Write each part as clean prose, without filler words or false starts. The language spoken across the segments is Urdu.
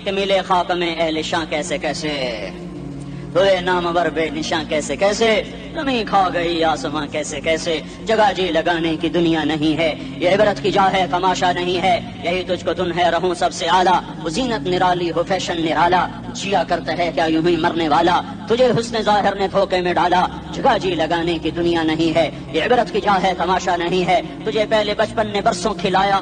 کہ ملے خاک میں اہل شاں کیسے کیسے، ہوئے نامور بے نشاں کیسے کیسے، زمین کھا گئی آسماں کیسے کیسے، جگہ جی لگانے کی دنیا نہیں ہے، یہ عبرت کی جا ہے تماشا نہیں ہے، یہی تجھ کو دن ہے رہوں سب سے اعلیٰ، وہ زینت نرالی ہو فیشن نرالا، جیا کرتا ہے کیا یوں ہی مرنے والا، تجھے حسن ظاہر نے دھوکے میں ڈالا، جگہ جی لگانے کی دنیا نہیں ہے، یہ عبرت کی جا ہے تماشا نہیں ہے، تجھے پہلے بچپن نے برسوں کھلایا،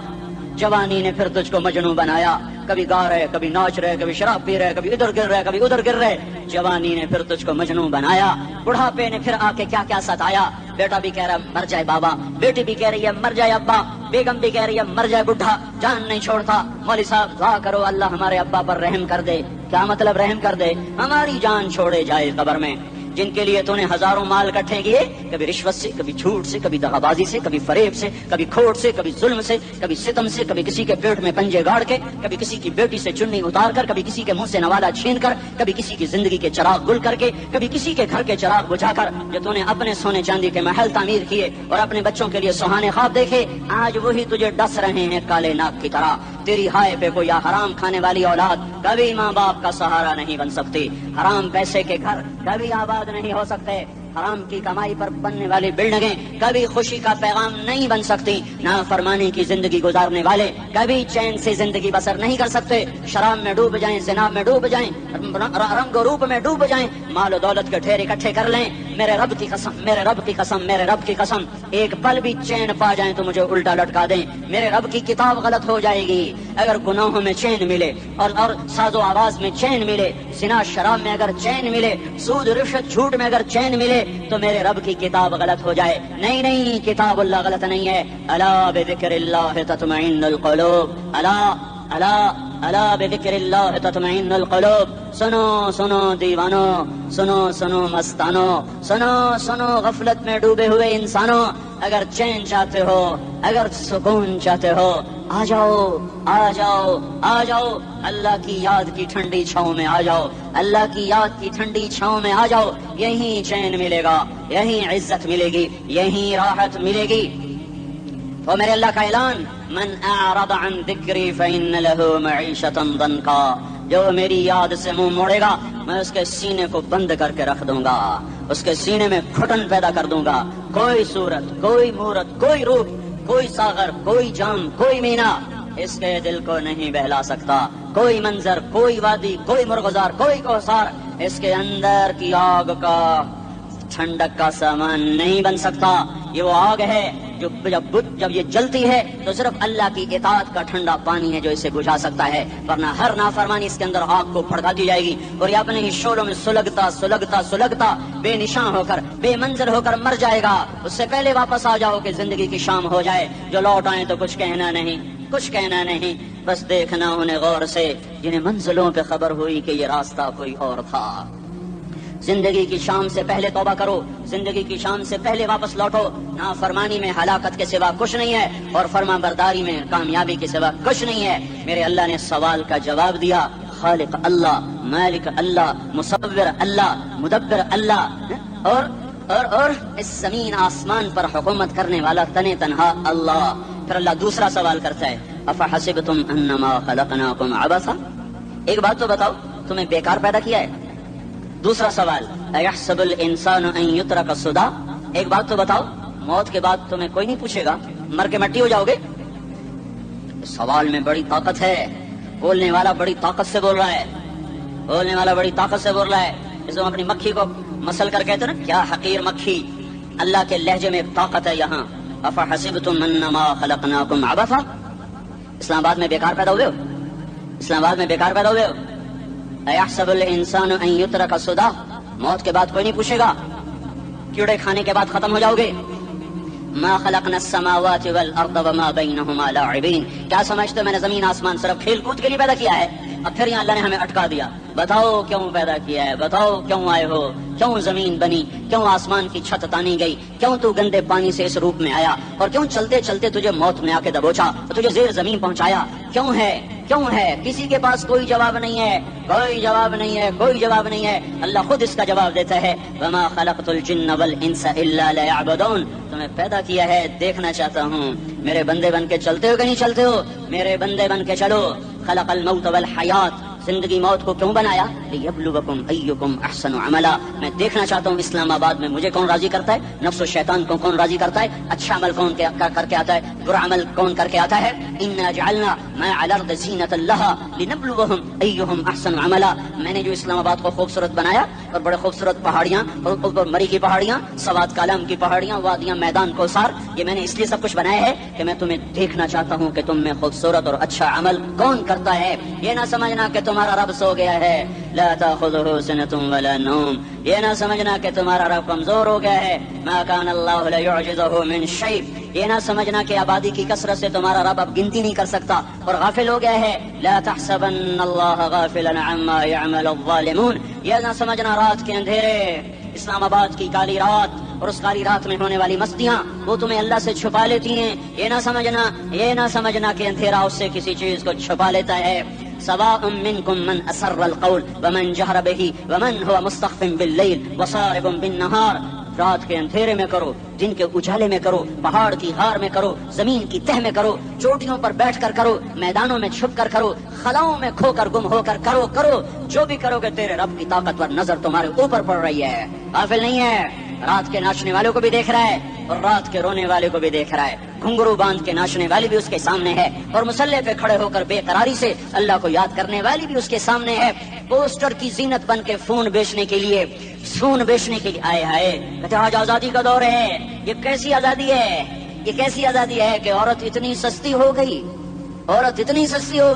جوانی نے پھر تجھ کو مجنوں بنایا، کبھی گا رہے کبھی ناچ رہے کبھی شراب پی رہے کبھی ادھر گر رہے کبھی ادھر گر رہے، جوانی نے پھر تجھ کو مجنوں بنایا، بڑھاپے نے پھر آ کے کیا کیا ستایا، بیٹا بھی کہہ رہا مر جائے بابا، بیٹی بھی کہہ رہی ہے مر جائے ابا، بیگم بھی کہہ رہی ہے مر جائے بڈھا، جان نہیں چھوڑتا، مولوی صاحب دعا کرو اللہ ہمارے ابا پر رحم کر دے، کیا مطلب رحم کر دے، ہماری جان چھوڑے جائے قبر میں، جن کے لیے تو نے ہزاروں مال اکٹھے کیے، کبھی رشوت سے کبھی جھوٹ سے کبھی دغا بازی سے کبھی فریب سے کبھی کھوٹ سے کبھی ظلم سے کبھی ستم سے، کبھی کسی کے پیٹ میں پنجے گاڑ کے، کبھی کسی کی بیٹی سے چنی اتار کر، کبھی کسی کے منہ سے نوالا چھین کر، کبھی کسی کی زندگی کے چراغ گل کر کے، کبھی کسی کے گھر کے چراغ بجھا کر، جو تو نے اپنے سونے چاندی کے محل تعمیر کیے اور اپنے بچوں کے لیے سہانے خواب دیکھے، آج وہی تجھے ڈس رہے ہیں کالے ناک کی طرح، تیری ہائے پہ کوئی حرام کھانے والی اولاد کبھی ماں باپ کا سہارا نہیں بن سکتی، حرام پیسے کے گھر کبھی آباد نہیں ہو سکتے، حرام کی کمائی پر بننے والی بلڈنگیں کبھی خوشی کا پیغام نہیں بن سکتی، نافرمانی کی زندگی گزارنے والے کبھی چین سے زندگی بسر نہیں کر سکتے، شراب میں ڈوب جائیں، زنا میں ڈوب جائیں، رنگ و روپ میں ڈوب جائیں، مال و دولت کے ڈھیر اکٹھے کر لیں، میرے رب کی قسم میرے رب کی قسم میرے رب کی قسم، ایک پل بھی چین پا جائیں تو مجھے الٹا لٹکا دیں، میرے رب کی کتاب غلط ہو جائے گی، اگر گناہوں میں چین ملے اور ساز و آواز میں چین ملے، زنا شراب میں اگر چین ملے، سود رشوت جھوٹ میں اگر چین ملے تو میرے رب کی کتاب غلط ہو جائے، نہیں نہیں کتاب اللہ غلط نہیں ہے، الا بذکر اللہ تطمئن القلوب، الا الا الا بذکر اللہ تطمئن القلوب، سنو سنو دیوانو، سنو سنو مستانو، سنو سنو غفلت میں ڈوبے ہوئے انسانوں، اگر چین چاہتے ہو اگر سکون چاہتے ہو، آ جاؤ آ جاؤ آ جاؤ، اللہ کی یاد کی ٹھنڈی چھاؤں میں آ جاؤ، اللہ کی یاد کی ٹھنڈی چھاؤں میں آ جاؤ، یہیں چین ملے گا، یہیں عزت ملے گی، یہیں راحت ملے گی۔ تو میرے اللہ کا اعلان، من اعرض عن ذکری فإن له معیشة ضنکا، جو میری یاد سے منہ موڑے گا میں اس کے سینے کو بند کر کے رکھ دوں گا، اس کے سینے میں گھٹن پیدا کر دوں گا، کوئی صورت کوئی مورت کوئی روپ کوئی ساغر کوئی جام کوئی مینا اس کے دل کو نہیں بہلا سکتا، کوئی منظر کوئی وادی کوئی مرغزار کوئی کوثر اس کے اندر کی آگ کا ٹھنڈک کا سامان نہیں بن سکتا، یہ وہ آگ ہے جو جب یہ جلتی ہے تو صرف اللہ کی اطاعت کا ٹھنڈا پانی ہے جو اسے بجھا سکتا ہے، ورنہ ہر نافرمانی اس کے اندر آگ کو بھڑکا دی جائے گی اور یہ اپنے ہی شعلوں میں سلگتا سلگتا سلگتا بے نشان ہو کر بے منظر ہو کر مر جائے گا، اس سے پہلے واپس آ جاؤ کہ زندگی کی شام ہو جائے، جو لوٹ آئیں تو کچھ کہنا نہیں کچھ کہنا نہیں، بس دیکھنا انہیں غور سے جنہیں منزلوں پہ خبر ہوئی کہ یہ راستہ کوئی اور تھا۔ زندگی کی شام سے پہلے توبہ کرو، زندگی کی شام سے پہلے واپس لوٹو، نافرمانی میں ہلاکت کے سوا کچھ نہیں ہے اور فرما برداری میں کامیابی کے سوا کچھ نہیں ہے۔ میرے اللہ نے سوال کا جواب دیا، خالق اللہ، مالک اللہ، مصور اللہ، مدبر اللہ، اور اس زمین آسمان پر حکومت کرنے والا تنے تنہا اللہ۔ پھر اللہ دوسرا سوال کرتا ہے، افحسبتم انما خلقناکم عبثا، ایک بات تو بتاؤ تمہیں بیکار پیدا کیا ہے؟ دوسرا سوال، ایحسب الانسان ان یترک سدی، ایک بات تو بتاؤ موت کے بعد تمہیں کوئی نہیں پوچھے گا، مر کے مٹی ہو جاؤ گے؟ سوال میں بڑی طاقت ہے، بولنے والا بڑی طاقت سے بول رہا ہے، بولنے والا بڑی طاقت سے بول رہا ہے، جیسے ہم اپنی مکھی کو مسل کر کہتے ہیں نا، کیا حقیر مکھی، اللہ کے لہجے میں طاقت ہے یہاں۔ افحسبتم انما خلقناکم عبثا، اسلام آباد میں بیکار پیدا ہوئے ہو، اسلام آباد میں بیکار پیدا ہوئے ہو؟ ایحسب الانسان ان یترک سدی، موت کے بعد کوئی نہیں پوچھے گا، کیڑے کھانے کے بعد ختم ہو جاؤ گے۔ ما خلقنا السماوات والارض وما بینہما لاعبین، کیا سمجھتے ہو میں نے زمین آسمان صرف کھیل کود کے لیے پیدا کیا ہے؟ اب پھر یہاں اللہ نے ہمیں اٹکا دیا، بتاؤ کیوں پیدا کیا ہے، بتاؤ کیوں آئے ہو، کیوں زمین بنی، کیوں آسمان کی چھت تانی گئی، کیوں تو گندے پانی سے اس روپ میں آیا، اور کیوں چلتے چلتے تجھے موت میں آ کے دبوچا اور تجھے زیر زمین پہنچایا، کیوں ہے کیوں ہے؟ کسی کے پاس کوئی جواب نہیں ہے، کوئی جواب نہیں ہے، کوئی جواب نہیں ہے، اللہ خود اس کا جواب دیتا ہے، وما خلقت الجن والانس الا لیعبدون، تمہیں پیدا کیا ہے دیکھنا چاہتا ہوں، میرے بندے بن کے چلتے ہو کہ نہیں چلتے ہو؟ میرے بندے بن کے چلو۔ خلق الموت والحیات، زندگی موت کو کیوں بنایا؟ لیبلوکم ایکم احسن عملا، میں دیکھنا چاہتا ہوں اسلام آباد میں مجھے کون راضی کرتا ہے، نفس و شیطان کو کون راضی کرتا ہے، اچھا عمل کون کر کے آتا ہے، برا عمل کون کر کے آتا ہے۔ انا جعلنا ما علی الارض زینۃ لها لنبلوہم ایہم احسن عملا، میں نے جو اسلام آباد کو خوبصورت بنایا اور بڑے خوبصورت پہاڑیاں اور اوپر مری کی پہاڑیاں، سوات کالام کی پہاڑیاں، وادیاں، میدان کوثر، یہ میں نے اس لیے سب کچھ بنایا ہے کہ میں تمہیں دیکھنا چاہتا ہوں کہ تم میں خوبصورت اور اچھا عمل کون کرتا ہے۔ یہ نہ سمجھنا کہ تمہارا رب سو گیا ہے، لا تاخذہ سنۃ ولا نوم، یہ نہ سمجھنا کہ تمہارا رب کمزور ہو گیا ہے، ما کان اللہ لیعجزہ من شیء، یہ نہ سمجھنا کہ آبادی کی کثرت سے تمہارا رب اب گنتی نہیں کر سکتا اور غافل ہو گیا ہے، لا تحسبن اللہ غافلا عما يعمل الظالمون، یہ نہ سمجھنا رات کے اندھیرے، اسلام آباد کی کالی رات اور اس کالی رات میں ہونے والی مستیاں وہ تمہیں اللہ سے چھپا لیتی ہیں، یہ نہ سمجھنا کہ اندھیرا اس سے کسی چیز کو چھپا لیتا ہے۔ سواء منکم من اسر القول ومن جہر به ومن هو مستخف باللیل وصارب بالنہار، رات کے اندھیرے میں کرو، دن کے اجالے میں کرو، پہاڑ کی غار میں کرو، زمین کی تہ میں کرو، چوٹیوں پر بیٹھ کر کرو، میدانوں میں چھپ کر کرو، خلاؤں میں کھو کر گم ہو کر کرو، جو بھی کرو گے تیرے رب کی طاقتور نظر تمہارے اوپر پڑ رہی ہے، غافل نہیں ہے، رات کے ناچنے والوں کو بھی دیکھ رہا ہے اور رات کے رونے والے کو بھی دیکھ رہا ہے، گھنگرو باندھ کے ناچنے والی بھی اس کے سامنے ہے اور مسلح پہ کھڑے ہو کر بے قراری سے اللہ کو یاد کرنے والی بھی اس کے سامنے ہے، پوسٹر کی زینت بن کے فون بیچنے کے لیے آئے کہتے آج آزادی کا دور ہے، یہ کیسی آزادی ہے کہ عورت اتنی سستی ہو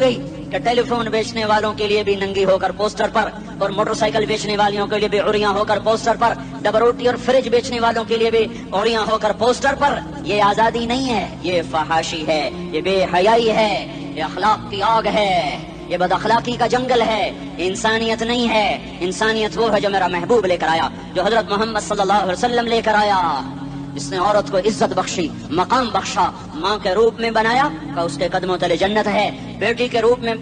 گئی کہ ٹیلی فون بیچنے والوں کے لیے بھی ننگی ہو کر پوسٹر پر اور موٹر سائیکل بیچنے والوں کے لیے بھی عریاں ہو کر پوسٹر پر، ڈبل روٹی اور فریج بیچنے والوں کے لیے بھی عریاں ہو کر پوسٹر پر۔ یہ آزادی نہیں ہے، یہ فحاشی ہے، یہ بے حیائی ہے، یہ اخلاق کی آگ ہے، یہ بد اخلاقی کا جنگل ہے، انسانیت نہیں ہے۔ انسانیت وہ ہے جو میرا محبوب لے کر آیا، جو حضرت محمد صلی اللہ علیہ وسلم لے کر آیا، جس نے عورت کو عزت بخشی، مقام بخشا، ماں کے روپ میں بنایا کہ اس کے قدموں تلے جنت ہے، بیٹی کے روپ میں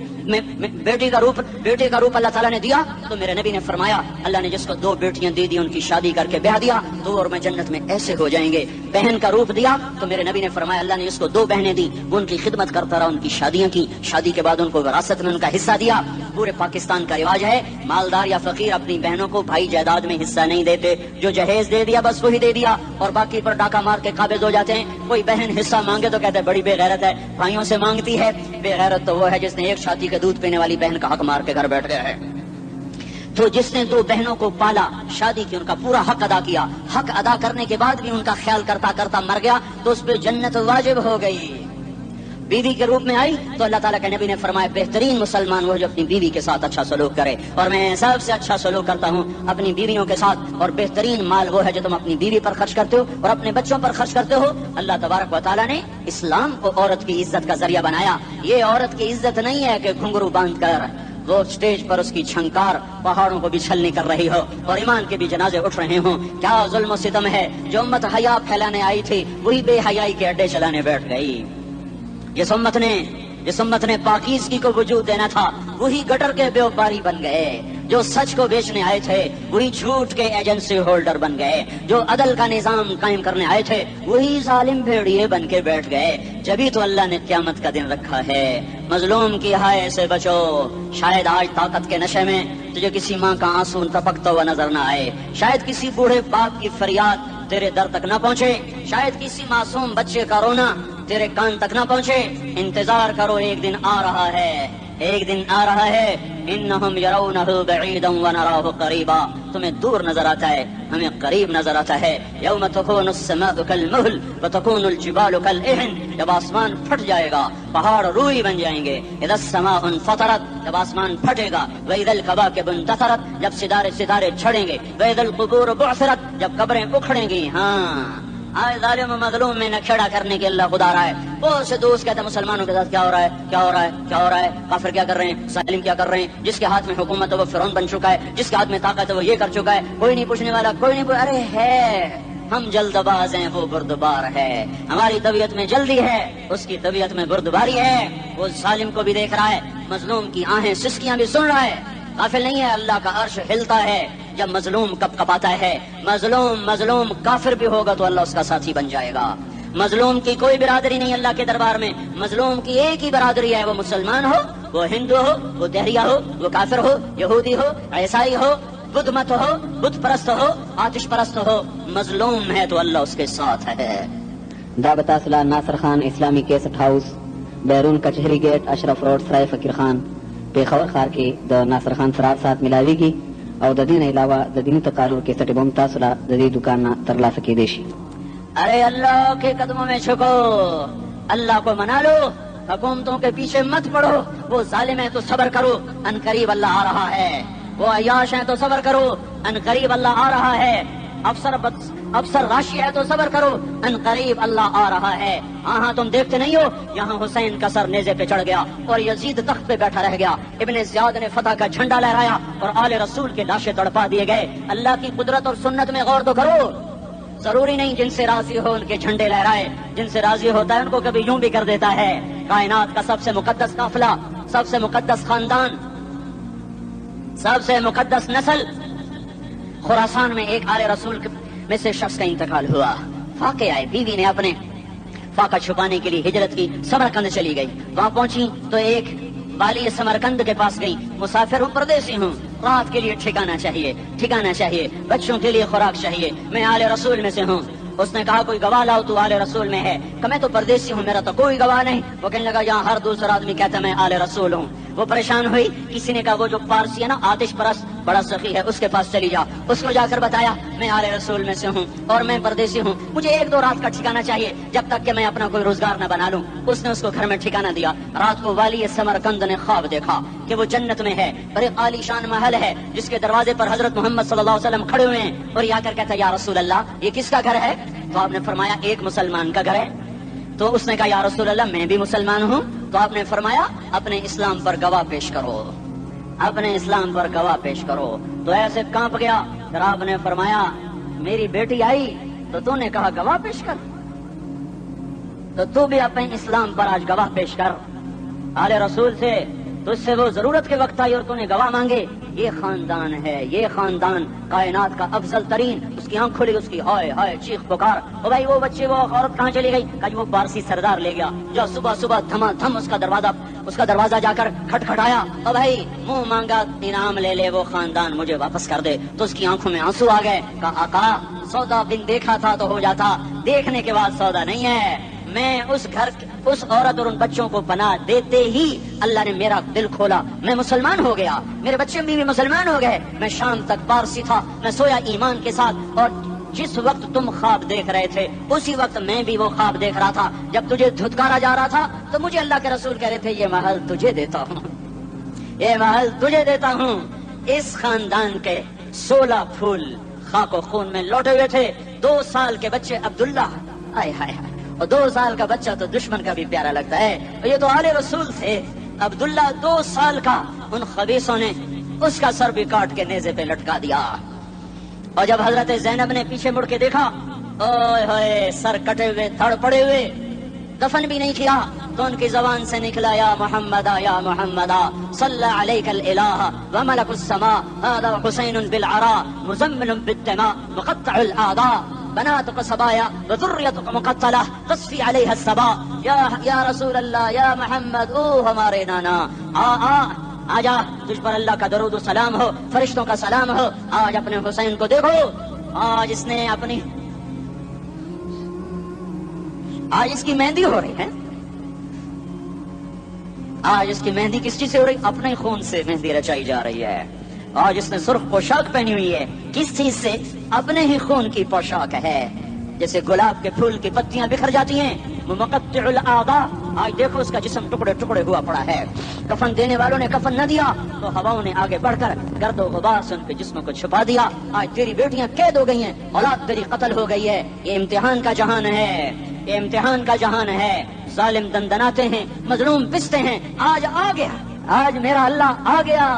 بیٹی کا روپ اللہ تعالیٰ نے دیا تو میرے نبی نے فرمایا اللہ نے جس کو 2 بیٹیاں دی ان کی شادی کر کے بیاہ دیا تو اور میں جنت میں ایسے ہو جائیں گے۔ بہن کا روپ دیا تو میرے نبی نے فرمایا اللہ نے جس کو 2 بہنیں دی وہ ان کی خدمت کرتا رہا، ان کی شادیاں کی، شادی کے بعد ان کو وراثت میں ان کا حصہ دیا۔ پورے پاکستان کا رواج ہے مالدار یا فقیر اپنی بہنوں کو بھائی جائیداد میں حصہ نہیں دیتے، جو جہیز دے دیا بس وہی دے دیا اور باقی پر ڈاکہ مار کے قابض ہو جاتے ہیں۔ کوئی بہن حصہ مانگے تو کہتے ہیں بڑی بے غیرت ہے، بھائیوں سے مانگتی ہے۔ بے غیرت تو وہ ہے جس نے ایک شادی کے دودھ پینے والی بہن کا حق مار کے گھر بیٹھ گیا ہے۔ تو جس نے 2 بہنوں کو پالا، شادی کی، ان کا پورا حق ادا کیا، حق ادا کرنے کے بعد بھی ان کا خیال کرتا کرتا مر گیا تو اس پہ جنت واجب ہو گئی۔ بیوی کے روپ میں آئی تو اللہ تعالیٰ کے نبی نے فرمایا بہترین مسلمان وہ جو اپنی بیوی کے ساتھ اچھا سلوک کرے، اور میں سب سے اچھا سلوک کرتا ہوں اپنی بیویوں کے ساتھ، اور بہترین مال وہ ہے جو تم اپنی بیوی پر خرچ کرتے ہو اور اپنے بچوں پر خرچ کرتے ہو۔ اللہ تبارک و تعالیٰ نے اسلام کو عورت کی عزت کا ذریعہ بنایا۔ یہ عورت کی عزت نہیں ہے کہ گھنگرو باندھ کر وہ اسٹیج پر اس کی چھنکار پہاڑوں کو بھی چھلنی کر رہی ہو اور ایمان کے بھی جنازے اٹھ رہے ہوں۔ کیا ظلم و ستم ہے، جو امت حیا پھیلانے آئی تھی وہی بے حیائی کے اڈے چلانے بیٹھ گئی۔ جس امت نے پاکیزگی کو وجود دینا تھا وہی گٹر کے بیوپاری بن گئے، جو سچ کو بیچنے آئے تھے وہی جھوٹ کے ایجنسی ہولڈر بن گئے، جو عدل کا نظام قائم کرنے آئے تھے وہی ظالم بھیڑیے بن کے بیٹھ گئے۔ جبھی تو اللہ نے قیامت کا دن رکھا ہے۔ مظلوم کی ہائے سے بچو، شاید آج طاقت کے نشے میں تجھے کسی ماں کا آنسو ٹپکتا ہوا نظر نہ آئے، شاید کسی بوڑھے باپ کی فریاد تیرے در تک نہ پہنچے، شاید کسی معصوم بچے کا رونا تیرے کان تک نہ پہنچے۔ انتظار کرو، ایک دن آ رہا ہے، ایک دن آ رہا ہے۔ انہم یرونہ بعیدا ونراہ قریبا، تمہیں دور نظر آتا ہے ہمیں قریب نظر آتا ہے۔ یوم تکون السماء کالمہل وتکون الجبال کالعہن، جب آسمان پھٹ جائے گا پہاڑ روئی بن جائیں گے۔ اذا السماء انفطرت، جب آسمان پھٹے گا۔ واذا الکواکب انتثرت، جب ستارے چھڑیں گے۔ واذا القبور بعثرت، جب قبریں اکھڑیں گی۔ ہاں آج ظالم و مظلوم میں نہ کھڑا کرنے کے اللہ خدا رہا ہے۔ بہت سے دوست کہتے ہیں مسلمانوں کے ساتھ کیا ہو رہا ہے، کیا ہو رہا ہے، کیا ہو رہا ہے، کافر کیا کر رہے ہیں، ظالم کیا کر رہے ہیں، جس کے ہاتھ میں حکومت ہے وہ فرعون بن چکا ہے، جس کے ہاتھ میں طاقت ہے وہ یہ کر چکا ہے، کوئی نہیں پوچھنے والا، کوئی نہیں ارے ہے ہم جلد باز ہیں، وہ بردبار ہے۔ ہماری طبیعت میں جلدی ہے، اس کی طبیعت میں بردباری ہے۔ وہ ظالم کو بھی دیکھ رہا ہے، مظلوم کی آہیں سسکیاں بھی سن رہا ہے، غافل نہیں ہے۔ اللہ کا عرش ہلتا ہے جب مظلوم کپ کپاتا ہے۔ مظلوم کافر بھی ہوگا تو اللہ اس کا ساتھی بن جائے گا۔ مظلوم کی کوئی برادری نہیں اللہ کے دربار میں. مظلوم کی ایک ہی برادری ہے, وہ مسلمان ہو, وہ ہندو ہو, وہ دہریہ ہو, وہ کافر ہو, یہودی ہو, عیسائی ہو, بدھ مت ہو, بت پرست ہو, آتش پرست ہو, مظلوم ہے تو اللہ اس کے ساتھ ہے. دعوت اصلاح ناصر خان اسلامی کیسٹ ہاؤس بیرون کچہری گیٹ اشرف روڈ سرائے فقیر خان پیښور ښار کې د ناصر خان سره سات ملاویږي او د دې نه علاوه د دیني تقارر کیسټ به هم تاسو له د دې دکان نه ترلاسه کیدی شي. ارے اللہ کے قدموں میں جھکو, اللہ کو منا لو, حکومتوں کے پیچھے مت پڑو. وہ ظالم ہے تو صبر کرو, ان قریب اللہ آ رہا ہے. وہ عیاش ہیں تو صبر کرو, ان قریب اللہ آ رہا ہے. افسر راشی ہے تو صبر کرو, ان قریب اللہ آ رہا ہے. ہاں تم دیکھتے نہیں ہو, یہاں حسین کا سر نیزے پہ چڑھ گیا اور یزید تخت پہ بیٹھا رہ گیا. ابن زیاد نے فتح کا جھنڈا لہرایا اور آل رسول کے لاشیں تڑپا دیے گئے. اللہ کی قدرت اور سنت میں غور تو کرو. ضروری نہیں جن سے راضی ہو ان کے جھنڈے لہرائے, جن سے راضی ہوتا ہے ان کو کبھی یوں بھی کر دیتا ہے. کائنات کا سب سے مقدس قافلہ, سب سے مقدس خاندان, سب سے مقدس نسل, خراسان میں ایک آل رسول میں سے شخص کا انتقال ہوا. فاقے آئے, بیوی نے اپنے فاقہ چھپانے کے لیے ہجرت کی, سمرقند چلی گئی. وہاں پہنچی تو ایک والی سمرقند کے پاس گئی. مسافر ہوں, پردیسی ہوں, رات کے لیے ٹھکانا چاہیے, بچوں کے لیے خوراک چاہیے, میں آل رسول میں سے ہوں. اس نے کہا کوئی گواہ لاؤ, تو آل رسول میں ہے. کہ میں تو پردیسی ہوں, میرا تو کوئی گواہ نہیں. وہ کہنے لگا یہاں ہر دوسرا آدمی کہتا میں آل رسول ہوں. وہ پریشان ہوئی. کسی نے کہا وہ جو پارسی ہے نا, آتش پرست, بڑا سخی ہے, اس کے پاس چلی جا. اس کو جا کر بتایا میں آل رسول میں سے ہوں اور میں پردیسی ہوں, مجھے 1-2 رات کا ٹھکانا چاہیے جب تک کہ میں اپنا کوئی روزگار نہ بنا لوں. اس نے اس کو گھر میں ٹھکانا دیا. رات کو والی سمرقند نے خواب دیکھا کہ وہ جنت میں ہے اور ایک عالی شان محل ہے جس کے دروازے پر حضرت محمد صلی اللہ علیہ وسلم کھڑے ہوئے ہیں. اور یہ آ کر کہتا ہے یا رسول اللہ یہ کس کا گھر ہے؟ تو آپ نے فرمایا ایک مسلمان کا گھر ہے. تو اس نے کہا یا رسول اللہ میں بھی مسلمان ہوں. تو آپ نے فرمایا اپنے اسلام پر گواہ پیش کرو, اپنے اسلام پر گواہ پیش کرو. تو ایسے کانپ گیا. پھر آپ نے فرمایا میری بیٹی آئی تو تو نے کہا گواہ پیش کر, تو تو بھی اپنے اسلام پر آج گواہ پیش کر آل رسول سے. تو اس سے وہ ضرورت کے وقت آئی اور تو نے گواہ مانگے. یہ خاندان ہے, یہ خاندان کائنات کا افضل ترین. اس کی آنکھ کھلی, اس کی ہائے ہائے چیخ پکار. او بھائی وہ بچے وہ عورت کہاں چلی گئی؟ کہ وہ پارسی سردار لے گیا جو صبح صبح دھما دھم اس کا دروازہ جا کر کھٹکھٹایا. او بھائی منہ مانگا انعام لے لے, وہ خاندان مجھے واپس کر دے. تو اس کی آنکھوں میں آنسو آ گئے. کہا آقا سودا بن دیکھا تھا تو ہو جاتا, دیکھنے کے بعد سودا نہیں ہے. میں اس گھر اس عورت اور ان بچوں کو پناہ دیتے ہی اللہ نے میرا دل کھولا, میں مسلمان ہو گیا, میرے بچے بھی مسلمان ہو گئے. میں شام تک پارسی تھا, میں سویا ایمان کے ساتھ, اور جس وقت تم خواب دیکھ رہے تھے اسی وقت میں بھی وہ خواب دیکھ رہا تھا. جب تجھے دھتکارا جا رہا تھا تو مجھے اللہ کے رسول کہہ رہے تھے یہ محل تجھے دیتا ہوں, یہ محل تجھے دیتا ہوں. اس خاندان کے 16 پھول خاک و خون میں لوٹے ہوئے تھے. 2 سال کے بچے عبداللہ, آئے ہائے ہائے, اور 2 سال کا بچہ تو دشمن کا بھی پیارا لگتا ہے. اور یہ تو آل رسول تھے. عبداللہ 2 سال کا, ان خبیثوں نے اس کا سر بھی کاٹ کے نیزے پہ لٹکا دیا. اور جب حضرت زینب نے پیچھے مڑ کے دیکھا, اوئے ہوئے سر کٹے ہوئے, تھڑ پڑے ہوئے, دفن بھی نہیں کیا, تو ان کی زبان سے نکلا یا محمدہ یا محمدہ صلی علیک الالہ وملک السماء هذا حسین بالعراء مزمل بالدماء مقطع الاعضاء بناتك صبايا وذريتك مقتلة تصفي عليها الصبا. یا رسول اللہ, یا محمد, او ہمارے نانا, آجا تجھ پر اللہ کا درود و سلام ہو, فرشتوں کا سلام ہو. آج اپنے حسین کو دیکھو, آج اس نے اپنی, آج اس کی مہندی ہو رہی ہے. آج اس کی مہندی کس چیز سے ہو رہی؟ اپنے خون سے مہندی رچائی جا رہی ہے. آج اس نے سرخ پوشاک پہنی ہوئی ہے, کس چیز سے؟ اپنے ہی خون کی پوشاک ہے. جیسے گلاب کے پھول کی پتیاں بکھر جاتی ہیں, مقطع الاعضاء. آج دیکھو اس کا جسم ٹکڑے ٹکڑے ہوا پڑا ہے. کفن دینے والوں نے کفن نہ دیا تو ہواؤں نے آگے بڑھ کر گرد و غبار سے ان کے جسموں کو چھپا دیا. آج تیری بیٹیاں قید ہو گئی ہیں, اولاد تیری قتل ہو گئی ہے. یہ امتحان کا جہان ہے, یہ امتحان کا جہان ہے. ظالم دندناتے ہیں, مظلوم پستے ہیں. آج آ گیا, آج میرا اللہ آ گیا.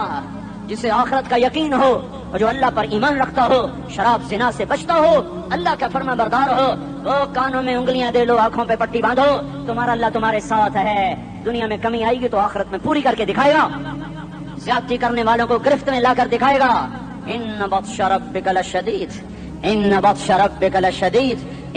جسے آخرت کا یقین ہو اور جو اللہ پر ایمان رکھتا ہو, شراب زنا سے بچتا ہو, اللہ کا فرما بردار ہو, وہ کانوں میں انگلیاں دے لو, آنکھوں پہ پٹی باندھو, تمہارا اللہ تمہارے ساتھ ہے. دنیا میں کمی آئے گی تو آخرت میں پوری کر کے دکھائے گا. زیادتی کرنے والوں کو گرفت میں لا کر دکھائے گا. ان بطش ربک لشدید, ان بطش ربک لشدید,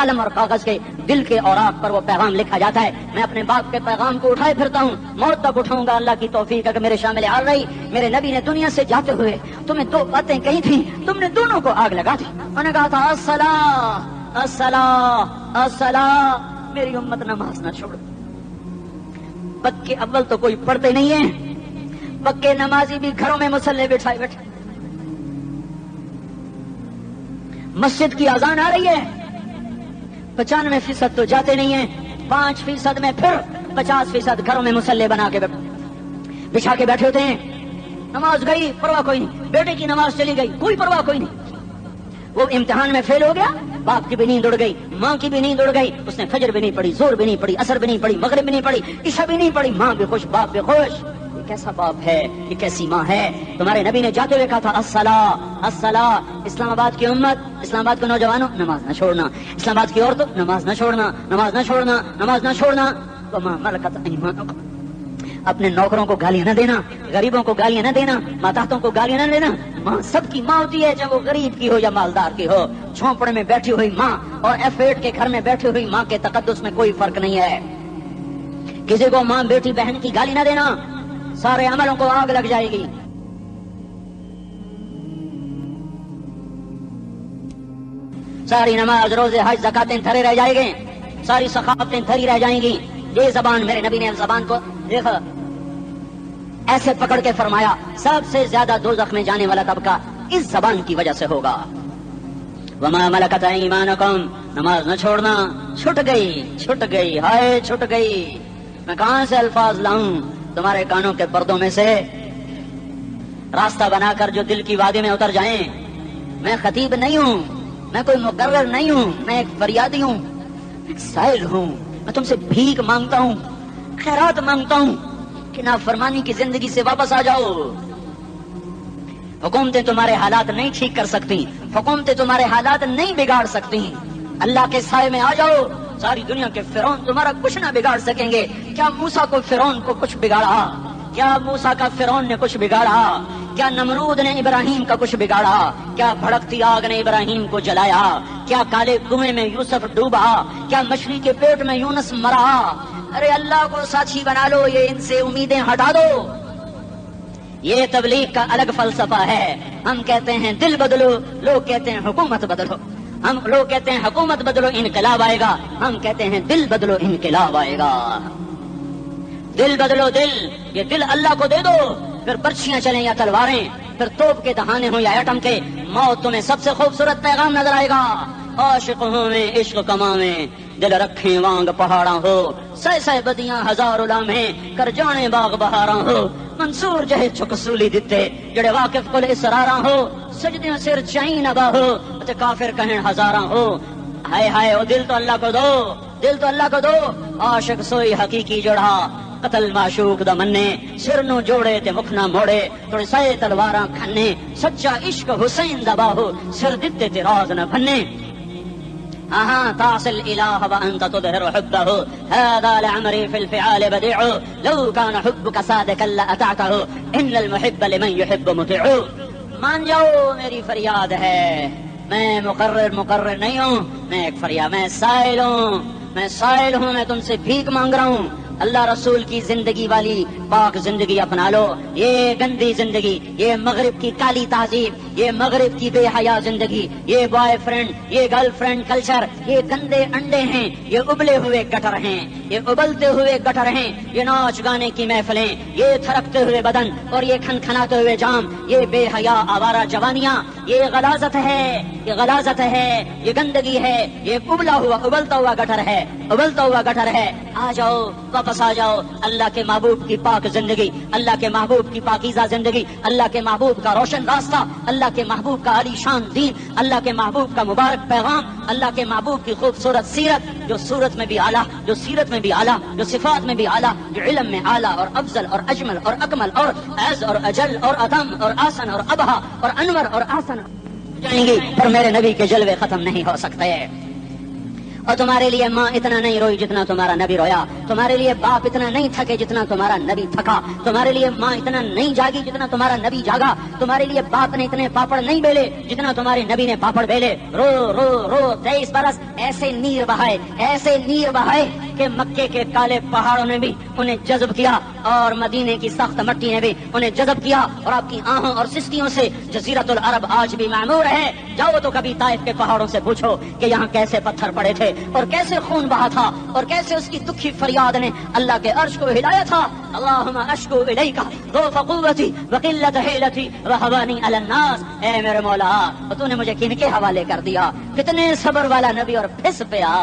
قلم اور کاغذ کے دل کے اوراق پر وہ پیغام لکھا جاتا ہے. میں اپنے باپ کے پیغام کو اٹھائے پھرتا ہوں, موت تک اٹھاؤں گا. اللہ کی توفیق ہے کہ میرے شامل حال رہی. میرے نبی نے دنیا سے جاتے ہوئے تمہیں دو باتیں کہی تھی, تم نے دونوں کو آگ لگا دی. انہوں نے کہا تھا الصلاۃ الصلاۃ الصلاۃ, میری امت نماز نہ چھوڑ. پکے اول تو کوئی پڑھتے نہیں ہیں, پکے نمازی بھی گھروں میں مصلی بٹھائے بیٹھے. مسجد کی اذان آ رہی ہے, 95% تو جاتے نہیں ہیں, 5% میں پھر 50% گھروں میں مصلی بنا کے بچھا کے بیٹھے ہوتے ہیں. نماز گئی پرواہ کوئی نہیں, بیٹے کی نماز چلی گئی کوئی پرواہ کوئی نہیں. وہ امتحان میں فیل ہو گیا, باپ کی بھی نیند اڑ گئی, ماں کی بھی نیند اڑ گئی, اس نے فجر بھی نہیں پڑھی, زور بھی نہیں پڑھی, عصر بھی نہیں پڑھی, مغرب بھی نہیں پڑھی, عشاء بھی نہیں پڑھی. ماں بھی خوش, باپ بھی خوش. یہ کیسا باپ ہے, یہ کیسی ماں ہے. تمہارے نبی نے جاتے ہوئے کہا تھا الصلاۃ الصلاۃ. اسلام آباد کی امت, اسلام آباد کے نوجوانوں, نماز نہ چھوڑنا. اسلام آباد کی عورتوں, نماز نہ چھوڑنا, نماز نہ چھوڑنا, نماز نہ چھوڑنا. وما ملکت ایمانکم, اپنے نوکروں کو گالیاں نہ دینا, غریبوں کو گالیاں نہ دینا, ماتحتوں کو گالیاں نہ دینا. ماں سب کی ماں ہوتی ہے, چاہے وہ غریب کی ہو یا مالدار کی ہو. جھونپڑے میں بیٹھی ہوئی ماں اور F8 کے گھر میں بیٹھی ہوئی ماں کے تقدس میں کوئی فرق نہیں ہے. کسی کو ماں بیٹی بہن کی گالی نہ دینا, سارے عملوں کو آگ لگ جائے گی. ساری نماز, روزے, حج, زکاتیں دھرے رہ جائیں گے, ساری ثقافتیں دھری رہ جائیں گی. یہ زبان, میرے نبی نے زبان کو دیکھا ایسے پکڑ کے فرمایا سب سے زیادہ دوزخ میں جانے والا طبقہ اس زبان کی وجہ سے ہوگا. وما ملکت ایمانکم, نماز نہ چھوڑنا. چھٹ گئی ہائے چھٹ گئی. میں کہاں سے الفاظ لاؤں تمہارے کانوں کے پردوں میں سے, راستہ بنا کر جو دل کی وادی میں اتر جائیں. میں خطیب نہیں ہوں, میں کوئی مقرر نہیں ہوں, میں ایک فریادی ہوں, ایک سائل ہوں. میں تم سے بھیک مانگتا ہوں, خیرات مانگتا ہوں کہ نافرمانی کی زندگی سے واپس آ جاؤ. حکومتیں تمہارے حالات نہیں ٹھیک کر سکتی, حکومتیں تمہارے حالات نہیں بگاڑ سکتی. اللہ کے سائے میں آ جاؤ. ساری دنیا کے فرعون تمہارا کچھ نہ بگاڑ سکیں گے. کیا موسیٰ کو فرعون کو کچھ بگاڑا؟ کیا موسیٰ کا فرعون نے کچھ بگاڑا؟ کیا نمرود نے ابراہیم کا کچھ بگاڑا؟ کیا بھڑکتی آگ نے ابراہیم کو جلایا؟ کیا کالے کنویں میں یوسف ڈوبا؟ کیا مچھلی کے پیٹ میں یونس مرا؟ ارے اللہ کو ساتھی بنا لو, یہ ان سے امیدیں ہٹا دو. یہ تبلیغ کا الگ فلسفہ ہے. ہم کہتے ہیں دل بدلو, لوگ کہتے ہیں حکومت بدلو. ہم لوگ کہتے ہیں حکومت بدلو انقلاب آئے گا, ہم کہتے ہیں دل بدلو انقلاب آئے گا. دل بدلو دل, یہ دل اللہ کو دے دو. پھر برچیاں چلیں یا تلواریں, پھر توپ کے دہانے ہوں یا ایٹم کے, موت تمہیں سب سے خوبصورت پیغام نظر آئے گا. عاشق ہوں میں عشق کماویں, دل رکھیں وانگ پہاڑاں ہو, سہ بدیاں ہزار لامیں, کر جانے باغ بہاراں ہو. منصور جہے چک سولی دتے, جڑے واقف کل اسراراں ہو, سجدیاں سر چائیں نبا ہو, تے کافر کہیں ہزاراں ہو. ہائے ہائے او دل تو اللہ کو دو, دل تو اللہ کو دو. عاشق سوئی حقیقی جڑا, قتل معشوق دا منے, سر نو جوڑے تے مکھ نہ موڑے, تھوڑے سائے تلواراں کھنے, سچا عشق حسین دا باہو, سر دتے تے راز نہ بھنے. تعصي الإله وأنت تظهر حبه, هذا لعمري في الفعال بديع, لو كان حبك صادقا لأطعته, إن المحب لمن يحب مطيع. مان جاؤ میری فریاد ہے, میں مقرر نہیں ہوں, میں ایک فریاد, میں سائل ہوں, میں تم سے بھیک مانگ رہا ہوں. اللہ رسول کی زندگی والی پاک زندگی اپنا لو. یہ گندی زندگی, یہ مغرب کی کالی تہذیب, یہ مغرب کی بے حیا زندگی, یہ بوائے فرینڈ, یہ گرل فرینڈ کلچر, یہ گندے انڈے ہیں, یہ ابلے ہوئے گٹر ہیں, یہ ابلتے ہوئے گٹر ہیں. یہ ناچ گانے کی محفلیں, یہ تھرکتے ہوئے بدن اور یہ کھنکھناتے ہوئے جام, یہ بے حیا آوارہ جوانیاں, یہ غلاظت ہے, یہ غلاظت ہے, یہ گندگی ہے, یہ ابلتا ہوا گٹر ہے. آ جاؤ, واپس آ جاؤ. اللہ کے محبوب کی پاک زندگی, اللہ کے محبوب کی پاکیزہ زندگی, اللہ کے محبوب کا روشن راستہ, اللہ کے محبوب کا عالی شان دین, اللہ کے محبوب کا مبارک پیغام, اللہ کے محبوب کی خوبصورت سیرت, جو صورت میں بھی اعلیٰ, جو سیرت میں بھی اعلیٰ, جو صفات میں بھی اعلیٰ, جو علم میں اعلیٰ اور افضل اور اجمل اور اکمل اور اعز اور اجل اور اتم اور آسن اور ابہا اور انور اور آسن جائیں گی, پر میرے نبی کے جلوے ختم نہیں ہو سکتے. اور تمہارے لیے ماں اتنا نہیں روئی جتنا تمہارا نبی رویا، تمہارے لیے باپ اتنا نہیں تھکے جتنا تمہارا نبی تھکا، تمہارے لیے ماں اتنا نہیں جاگی جتنا تمہارا نبی جاگا، تمہارے لیے باپ نے اتنے پاپڑ نہیں بیلے جتنا تمہارے نبی نے پاپڑ بیلے۔ رو رو رو 23 برس ایسے نیر بہائے، ایسے نیر بہائے کہ مکے کے کالے پہاڑوں نے بھی انہیں جذب کیا اور مدینے کی سخت مٹی نے بھی انہیں جذب کیا، اور آپ کی آہوں اور سستیوں سے جزیرت العرب آج بھی معمور ہے۔ جاؤ تو کبھی طائف کے پہاڑوں سے پوچھو کہ یہاں کیسے پتھر پڑے تھے اور کیسے خون بہا تھا اور کیسے اس کی دکھی فریاد نے اللہ کے عرش کو ہلایا تھا۔ اللہم اشکو الیک ضعف قوتی وقلت حیلتی وہوانی علی الناس، اے میرے مولا تو نے مجھے کن کے حوالے کر دیا؟ کتنے صبر والا نبی اور پھس پیا،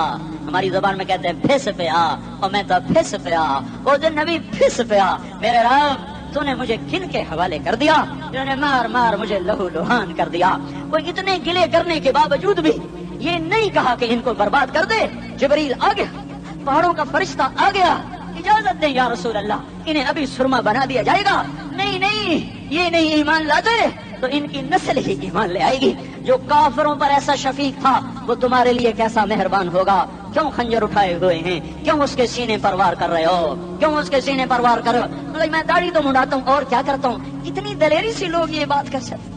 ہماری زبان میں کہتے ہیں پھس پیا، اور میں تو پھس پیا، وہ دن نبی پھس پیا۔ میرے رب تو نے مجھے کن کے حوالے کر دیا جنہوں نے مار مار مجھے لہو لہان کر دیا؟ وہ اتنے گلے کرنے کے باوجود بھی یہ نہیں کہا کہ ان کو برباد کر دے۔ جبریل آ گیا، پہاڑوں کا فرشتہ آ گیا، اجازت دیں یا رسول اللہ، انہیں ابھی سرما بنا دیا جائے گا۔ نہیں نہیں، یہ نہیں ایمان لاتے تو ان کی نسل ہی ایمان لے آئے گی۔ جو کافروں پر ایسا شفیق تھا وہ تمہارے لیے کیسا مہربان ہوگا؟ کیوں خنجر اٹھائے ہوئے ہیں؟ کیوں اس کے سینے پر وار کر رہے ہو؟ کیوں اس کے سینے پر وار کر رہے ہو؟ میں داڑھی تو منڈاتا ہوں اور کیا کرتا ہوں۔ کتنی دلیری سے لوگ یہ بات کر سکتے،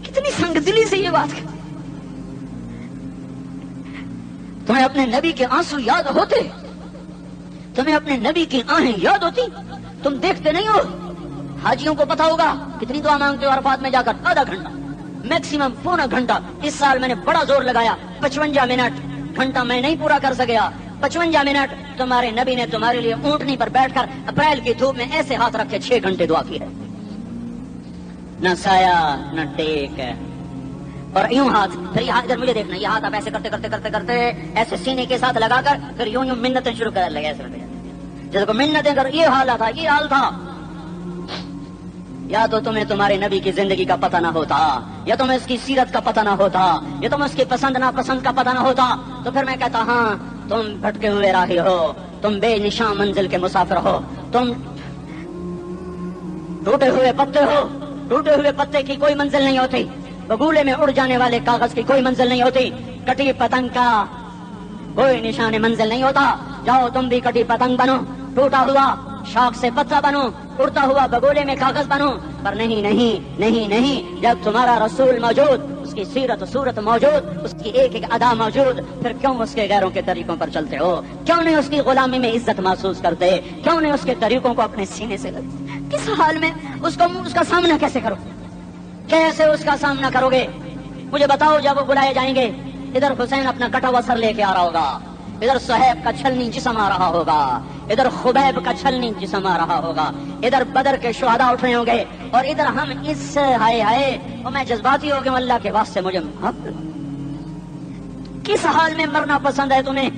کتنی سنگ دلی سے یہ بات کر۔ تمہیں اپنے نبی کے آنسو یاد ہوتے؟ تمہیں اپنے نبی کی آہیں یاد ہوتی؟ تم دیکھتے نہیں ہو؟ حاجیوں کو پتا ہوگا کتنی دعا مانگتے ہو عرفات میں جا کر؟ آدھا گھنٹہ، میکسیمم پونا گھنٹہ۔ اس سال میں نے بڑا زور لگایا، 55 منٹ، گھنٹہ میں نہیں پورا کر سکیا۔ 55 منٹ تمہارے نبی نے تمہارے لیے اونٹنی پر بیٹھ کر اپریل کی دھوپ میں ایسے ہاتھ رکھ کے 6 گھنٹے دعا کی ہے۔ نہ سایہ نہ ٹیک، اور یوں ہاتھ، پھر یہ ادھر مجھے دیکھنا، یہ ہاتھ آپ ایسے کرتے کرتے کرتے کرتے ایسے سینے کے ساتھ لگا کر پھر یوں یوں منتیں شروع کر لگے، ایسے جیسے کو منتیں کر۔ یہ حال تھا، یہ حال تھا۔ یا تو تمہیں تمہارے نبی کی زندگی کا پتہ نہ ہوتا، یا تمہیں اس کی سیرت کا پتہ نہ ہوتا، یا تمہیں اس کی پسند ناپسند کا پتہ نہ ہوتا، تو پھر میں کہتا ہاں تم بھٹکے ہوئے راہی ہو، تم بے نشان منزل کے مسافر ہو، تم ٹوٹے ہوئے پتے ہو۔ ٹوٹے ہوئے پتے کی کوئی منزل نہیں ہوتی، بگولے میں اڑ جانے والے کاغذ کی کوئی منزل نہیں ہوتی، کٹی پتنگ کا کوئی نشان منزل نہیں ہوتا۔ جاؤ تم بھی کٹی پتنگ بنو، ٹوٹا ہوا شاخ سے پتا بنو، اڑتا ہوا بگولے میں کاغذ بنو، پر نہیں نہیں نہیں نہیں، جب تمہارا رسول موجود، اس کی سیرت صورت موجود، اس کی ایک ایک ادا موجود، پھر کیوں اس کے غیروں کے طریقوں پر چلتے ہو؟ کیوں نہیں اس کی غلامی میں عزت محسوس کرتے؟ کیوں نہیں اس کے طریقوں کو اپنے سینے سے لگتے؟ کس حال میں اس کا سامنا کیسے کرو؟ کیسے اس کا سامنا کرو گے؟ مجھے بتاؤ، جب وہ بلائے جائیں گے، ادھر حسین اپنا کٹا ہوا سر لے کے آ رہا ہوگا، ادھر صہیب کا چھلنی جسم آ رہا ہوگا، ادھر خبیب کا چھلنی جسم آ رہا ہوگا، ادھر بدر کے شہداء اٹھ رہے ہوں گے، اور ادھر ہم اس ہائے ہائے، اور میں جذباتی ہو گیا ہوں، اللہ کے واسطے مجھے کس حال میں مرنا پسند ہے تمہیں؟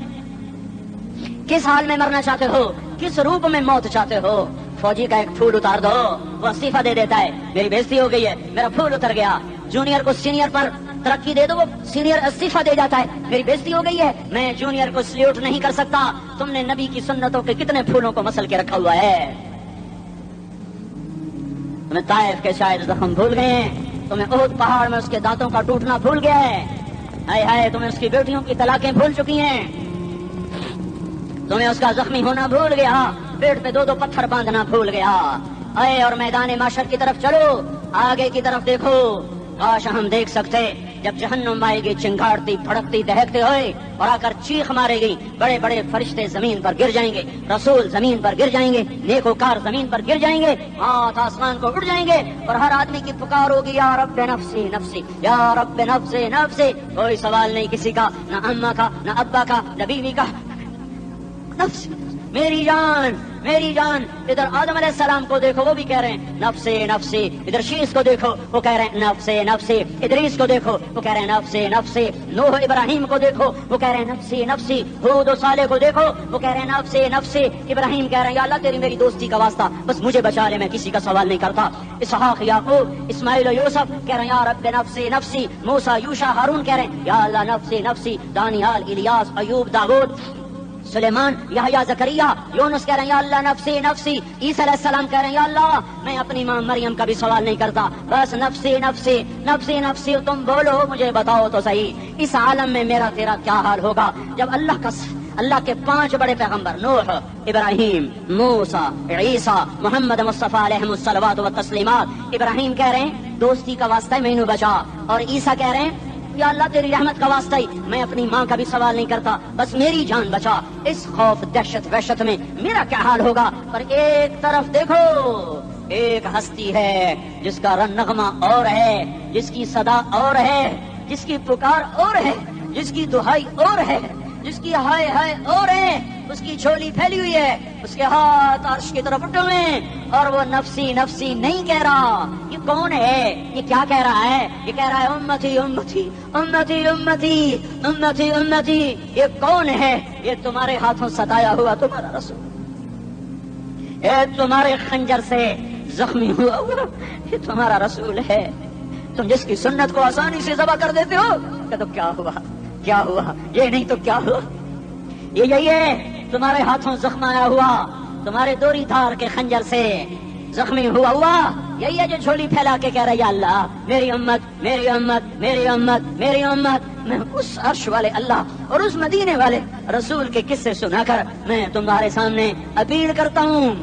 کس حال میں مرنا چاہتے ہو؟ کس روپ میں موت چاہتے ہو؟ فوجی کا ایک پھول اتار دو، وہ استعفیٰ دے دیتا ہے، میری بےزتی ہو گئی ہے، میرا پھول اتر گیا۔ جونیئر کو سینئر پر ترقی دے دو، وہ سینئر استعفیٰ دے جاتا ہے، میری بےزتی ہو گئی ہے، میں جونیئر کو سلیوٹ نہیں کر سکتا۔ تم نے نبی کی سنتوں کے کتنے پھولوں کو مسل کے رکھا ہوا ہے؟ تمہیں طائف کے شاید زخم بھول گئے ہیں، تمہیں احد پہاڑ میں اس کے دانتوں کا ٹوٹنا بھول گیا ہے، ہائے ہائے تمہیں اس کی بیٹیوں کی طلاقیں بھول چکی ہیں، تمہیں اس کا زخمی ہونا بھول گیا، پیٹ پہ 2 پتھر باندھنا بھول گیا۔ اے اور میدان معاشر کی طرف چلو، آگے کی طرف دیکھو، کاش ہم دیکھ سکتے جب جہنم آئے گی چنگھاڑتی بھڑکتی دہکتے ہوئے اور آ کر چیخ مارے گی، بڑے بڑے فرشتے زمین پر گر جائیں گے، رسول زمین پر گر جائیں گے، نیکوکار زمین پر گر جائیں گے، ہاتھ آسمان کو اڑ جائیں گے، اور ہر آدمی کی پکار ہوگی یا رب نفسی نفسی، یا رب نفسی نفسی۔ کوئی سوال نہیں کسی کا، نہ اماں کا، نہ ابا کا، نہ بیوی کا، نفس میری جان میری جان۔ ادھر آدم علیہ السلام کو دیکھو، وہ بھی کہہ رہے ہیں نفسی نفسی، ادھر شیس کو دیکھو وہ کہہ رہے ہیں نفسی نفسی، ادریس کو دیکھو وہ کہہ رہے ہیں نفسی نفسی، نوح ابراہیم کو دیکھو وہ کہہ رہے ہیں نفسی نفسی، ہود و صالح کو دیکھو وہ کہہ رہے ہیں نفسی نفسی، ابراہیم کہہ رہے ہیں یا اللہ تیری میری دوستی کا واسطہ بس مجھے بچا لے، میں کسی کا سوال نہیں کرتا۔ اسحاق یعقوب اسماعیل و یوسف کہہ رہے ہیں یا رب نفسی نفسی، موسیٰ یوشع ہارون کہہ رہے ہیں یا اللہ نفسی نفسی، دانیال الیاس ایوب داؤد سلیمان، یحییٰ، زکریا، یونس کہہ رہے ہیں یا اللہ نفسی نفسی، عیسیٰ علیہ السلام کہہ رہے ہیں یا اللہ میں اپنی ماں مریم کا بھی سوال نہیں کرتا، بس نفسی نفسی نفسی نفسی، تم بولو مجھے بتاؤ تو صحیح اس عالم میں میرا تیرا کیا حال ہوگا جب اللہ کے 5 بڑے پیغمبر نوح، ابراہیم، موسیٰ، عیسیٰ، محمد مصطفیٰ علیہ الصلوات والتسلیمات، ابراہیم کہہ رہے ہیں دوستی کا واسطہ ہے مینوں بچا، اور عیسیٰ کہہ رہے ہیں یا اللہ تیری رحمت کا واسطہ ہی میں اپنی ماں کا بھی سوال نہیں کرتا، بس میری جان بچا، اس خوف دہشت وحشت میں میرا کیا حال ہوگا۔ پر ایک طرف دیکھو، ایک ہستی ہے جس کا رن نغمہ اور ہے، جس کی صدا اور ہے، جس کی پکار اور ہے، جس کی دہائی اور ہے، جس کی ہائے ہائے اور ہے، اس کی جھولی پھیلی ہوئی ہے، اس کے ہاتھ عرش کی طرف اٹھے ہوئے ہیں، اور وہ نفسی نفسی نہیں کہہ رہا۔ یہ کون ہے؟ یہ کیا کہہ رہا ہے؟ یہ کہہ رہا ہے امتی امتی امتی امتی امتی امتی۔ یہ کون ہے؟ یہ تمہارے ہاتھوں ستایا ہوا تمہارا رسول، یہ تمہارے خنجر سے زخمی ہوا یہ تمہارا رسول ہے۔ تم جس کی سنت کو آسانی سے ذبح کر دیتے ہو، کہ تو کیا ہوا کیا ہوا، یہ نہیں تو کیا ہوا، یہ یہی ہے تمہارے ہاتھوں زخم آیا ہوا، تمہارے دوری دھار کے خنجر سے زخمی ہوا یہی ہے جو جھولی پھیلا کے کہہ رہا ہے یا اللہ میری امت میری امت میری امت میری امت۔ میں اس عرش والے اللہ اور اس مدینے والے رسول کے قصے سنا کر میں تمہارے سامنے اپیل کرتا ہوں،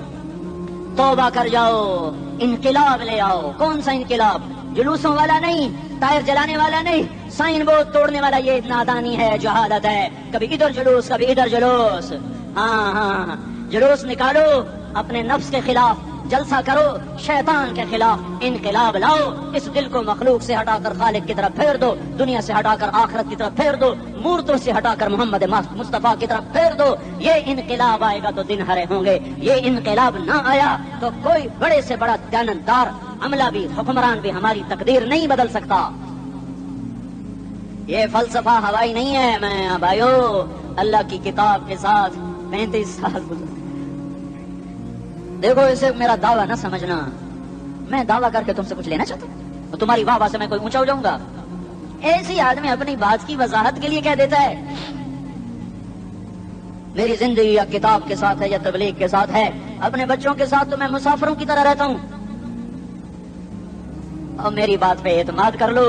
توبہ کر جاؤ، انقلاب لے آؤ۔ کون سا انقلاب؟ جلوسوں والا نہیں، ٹائر جلانے والا نہیں، سائن بورڈ توڑنے والا، یہ نادانی ہے، جہالت ہے، کبھی ادھر جلوس کبھی ادھر جلوس۔ ہاں جلوس نکالو، اپنے نفس کے خلاف جلسہ کرو، شیطان کے خلاف انقلاب لاؤ، اس دل کو مخلوق سے ہٹا کر خالق کی طرف پھیر دو، دنیا سے ہٹا کر آخرت کی طرف پھیر دو، مورتوں سے ہٹا کر محمد مصطفیٰ کی طرف پھیر دو۔ یہ انقلاب آئے گا تو دن ہرے ہوں گے، یہ انقلاب نہ آیا تو کوئی بڑے سے بڑا دیانتدار عملہ بھی حکمران بھی ہماری تقدیر نہیں بدل سکتا۔ یہ فلسفہ ہوائی نہیں ہے۔ میں بھائیو اللہ کی کتاب کے ساتھ 35 سال گزرے، دیکھو اسے میرا دعویٰ نہ سمجھنا، میں دعویٰ کر کے تم سے کچھ لینا چاہتا ہوں تو تمہاری واہ واہ سے میں کوئی اونچا ہو جاؤں گا؟ ایسی آدمی اپنی بات کی وضاحت کے لیے کہہ دیتا ہے میری زندگی یا کتاب کے ساتھ ہے یا تبلیغ کے ساتھ ہے، اپنے بچوں کے ساتھ تو میں مسافروں کی طرح رہتا ہوں، اور میری بات پہ اعتماد کر لو،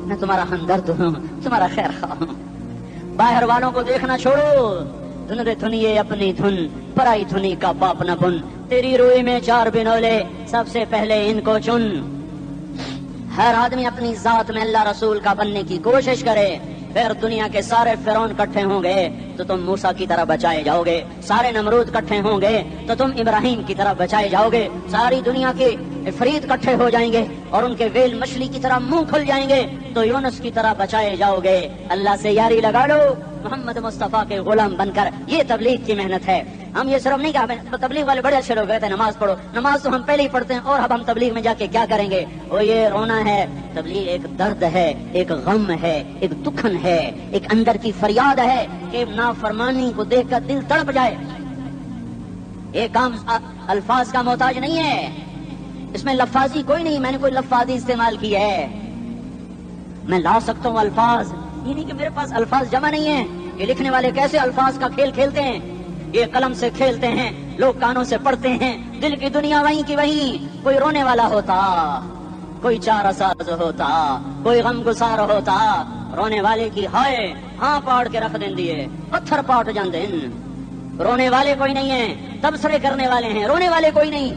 میں تمہارا ہمدرد ہوں، تمہارا خیر خواہ ہوں۔ باہر والوں کو دیکھنا چھوڑو، دھندے دھنیے اپنی دھن، پرائی دھنی کا باپ نہ بن، تیری روئی میں 4 بنولے سب سے پہلے ان کو چن۔ ہر آدمی اپنی ذات میں اللہ رسول کا بننے کی کوشش کرے، پھر دنیا کے سارے فرعون اکٹھے ہوں گے تو تم موسیٰ کی طرح بچائے جاؤ گے، سارے نمرود اکٹھے ہوں گے تو تم ابراہیم کی طرح بچائے جاؤ گے، ساری دنیا کے افریت اکٹھے ہو جائیں گے اور ان کے ویل مچھلی کی طرح منہ کھل جائیں گے تو یونس کی طرح بچائے جاؤ گے۔ اللہ سے یاری لگا لو، محمد مصطفیٰ کے غلام بن کر، یہ تبلیغ کی محنت ہے۔ ہم یہ صرف نہیں کہا تبلیغ والے بڑے اچھے لوگ کہتے ہیں نماز پڑھو، نماز تو ہم پہلے ہی پڑھتے ہیں، اور اب ہم تبلیغ میں جا کے کیا کریں گے؟ وہ یہ رونا ہے، تبلیغ ایک درد ہے، ایک غم ہے، ایک دکھن ہے، ایک اندر کی فریاد ہے کہ نافرمانی کو دیکھ کر دل تڑپ جائے۔ یہ کام الفاظ کا محتاج نہیں ہے، اس میں لفاظی کوئی نہیں، میں نے کوئی لفاظی استعمال کی ہے، میں لا سکتا ہوں الفاظ، یہ نہیں کہ میرے پاس الفاظ جمع نہیں ہیں۔ یہ لکھنے والے کیسے الفاظ کا کھیل کھیلتے ہیں، یہ قلم سے کھیلتے ہیں، لوگ کانوں سے پڑھتے ہیں، دل کی دنیا وہیں کی وہیں، کوئی رونے والا ہوتا، کوئی چارہ ساز ہوتا، کوئی غم گسار ہوتا، رونے والے کی ہائے ہاں پاڑ کے رکھ دیں دیے، پتھر پاٹ جاندے، رونے والے کوئی نہیں ہیں، تبصرے کرنے والے ہیں، رونے والے کوئی نہیں۔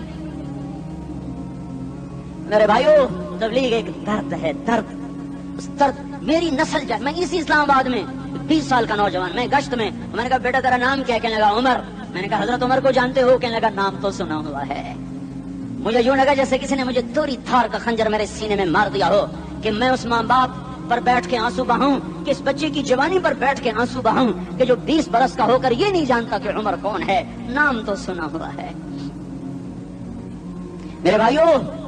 میرے بھائیو تبلیغ ایک درد ہے، درد، اس درد میری نسل جائے۔ میں اسی اسلام آباد میں 20 سال کا نوجوان، میں گشت میں نے کہا بیٹا تیرا نام کیا؟ کہنے لگا عمر۔ میں نے کہا حضرت عمر کو جانتے ہو؟ کہنے لگا نام تو سنا ہوا ہے۔ مجھے یوں لگا جیسے کسی نے مجھے دوری دھار کا خنجر میرے سینے میں مار دیا ہو، کہ میں اس ماں باپ پر بیٹھ کے آنسو بہاؤں، کہ اس بچے کی جوانی پر بیٹھ کے آنسو بہاؤں، کہ جو 20 برس کا ہو کر یہ نہیں جانتا کہ عمر کون ہے، نام تو سنا ہوا ہے۔ میرے بھائیو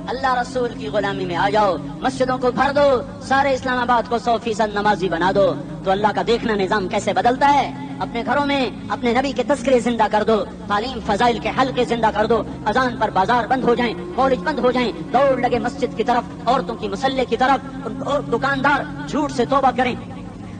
اللہ رسول کی غلامی میں آ جاؤ، مسجدوں کو بھر دو، سارے اسلام آباد کو 100% نمازی بنا دو، تو اللہ کا دیکھنا نظام کیسے بدلتا ہے۔ اپنے گھروں میں اپنے نبی کے تذکرے زندہ کر دو، تعلیم فضائل کے حلقے زندہ کر دو، اذان پر بازار بند ہو جائیں، کالج بند ہو جائیں، دوڑ لگے مسجد کی طرف، عورتوں کی مسلح کی طرف، اور دکاندار جھوٹ سے توبہ کریں،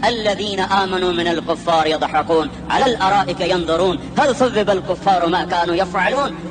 الذين آمنوا من الكفار يضحكون على الأرائك ينظرون هل ثوب الكفار ما كانوا يفعلون।